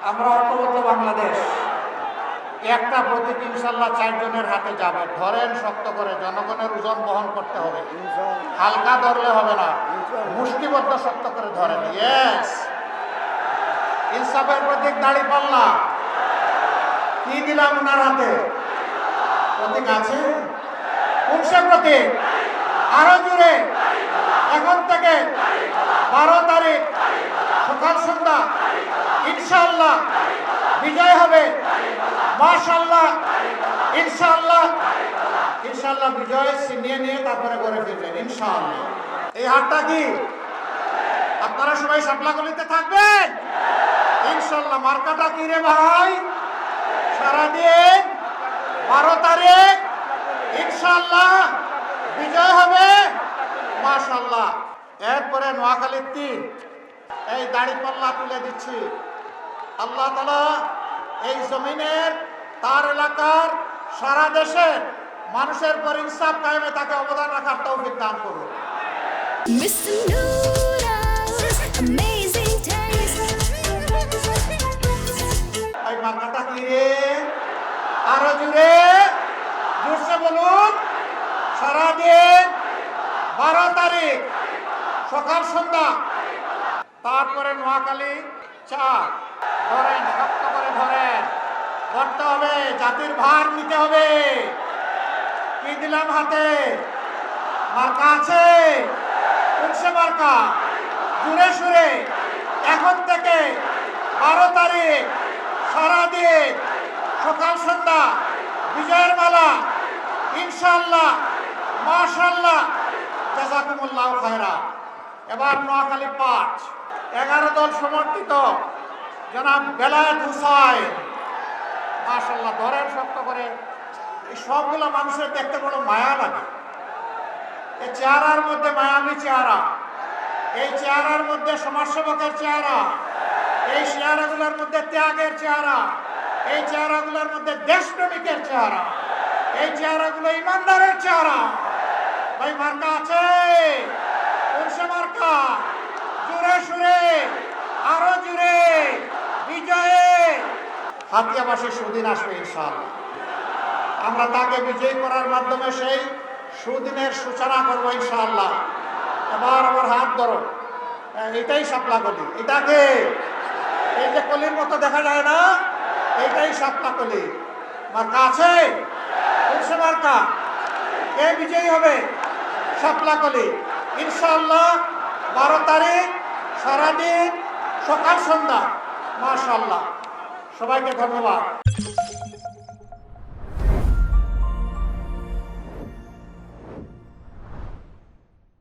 আমরা ঐক্যবদ্ধ বাংলাদেশ একটা প্রতীক ইনশাল্লাহ 4 জনের হাতে যাবে। ধরেন শক্ত করে, জনগণের ওজন বহন করতে হবে, হালকা ধরলে হবে না, মুষ্টিবদ্ধ শক্ত করে ধরেন। ইয়েস, ইনসাফের প্রতীক দাঁড়িপাল্লা। কি দিলাম ওনার হাতে? প্রতীক আছে? কোন সে প্রতীক? আরো জুড়ে। এখন থেকে 12 তারিখ সকাল সন্ধ্যা ইনশাআল্লাহ বিজয় হবে। মাশাআল্লাহ, ইনশাআল্লাহ, ইনশাআল্লাহ বিজয় ছিনিয়ে নিয়ে তারপরে করে ফিরবেন ইনশাআল্লাহ। এই হাটটা কি আপনারা সবাই শাপলাকলিতে থাকবেন ইনশাআল্লাহ। মার্কাটা কি রে ভাই? সারাদিন 12 তারিখ ইনশাআল্লাহ বিজয় হবে। মাশাআল্লাহ। এরপরে নোয়াখালীর 3 এই দাঁড়িপাল্লা তুলে দিচ্ছি। আল্লাহ তাআলা এই জমিনের, তার এলাকার, সারা দেশের মানুষের পর ইনসাফ কায়েমে তাকে অবদান রাখার তৌফিক দান করুন। এই মার্কাটা কি রে? আরো জুড়ে, জোরসে বলুন। সারাদিন 12 তারিখ সকাল সন্ধ্যা, তারপরে নোয়াখালী 4। ধরেন, শক্ত করে ধরেন, ধরতে হবে, জাতির ভার নিতে হবে। কি দিলাম হাতে? মার্কা আছে? কোন সে মার্কা? জুড়ে সুরে এখন থেকে 12 তারিখ সারাদিন সকাল সন্ধ্যা বিজয়ের মালা ইনশাআল্লাহ। মাশাআল্লাহ, জাযাকুমুল্লাহু খায়রা। এবার নোয়াখালী 5, 11 দল সমর্থিত জনাব বেলায়েত হুসাইন। মাশাআল্লাহ, ধরেন শক্ত করে। এই সবগুলো মানুষের দেখতে বড় মায়া লাগে। এই চেহারার মধ্যে মায়াবী চেহারা, এই চেহারার মধ্যে সমাজসেবকের চেহারা, এই চেহারাগুলোর মধ্যে ত্যাগের চেহারা, এই চেহারাগুলোর মধ্যে দেশপ্রেমিকের চেহারা, এই চেহারাগুলো ইমানদারের চেহারা। ভাই মার্কা আছে? কোন সে মার্কা? জুড়ে সুরে, আরো জুড়ে, বিজয়ে। হাতিয়াবাসী সুদিন আসবে ইনশাআল্লাহ। আমরা তাকে বিজয়ী করার মাধ্যমে সেই সুদিনের সূচনা করবো ইনশাআল্লাহ। এবার আমার হাত ধরো। এটাই শাপলা কলি। এটাকে এই যে কলির মতো দেখা যায় না, এইটাই শাপলা কলি। মার্কা আছে? কোন সে মার্কা? কে বিজয়ী হবে? শাপলা কলি ইনশাআল্লাহ। 12 তারিখ সারাদিন সকাল সন্ধ্যা। মাশাআল্লাহ, সবাইকে ধন্যবাদ।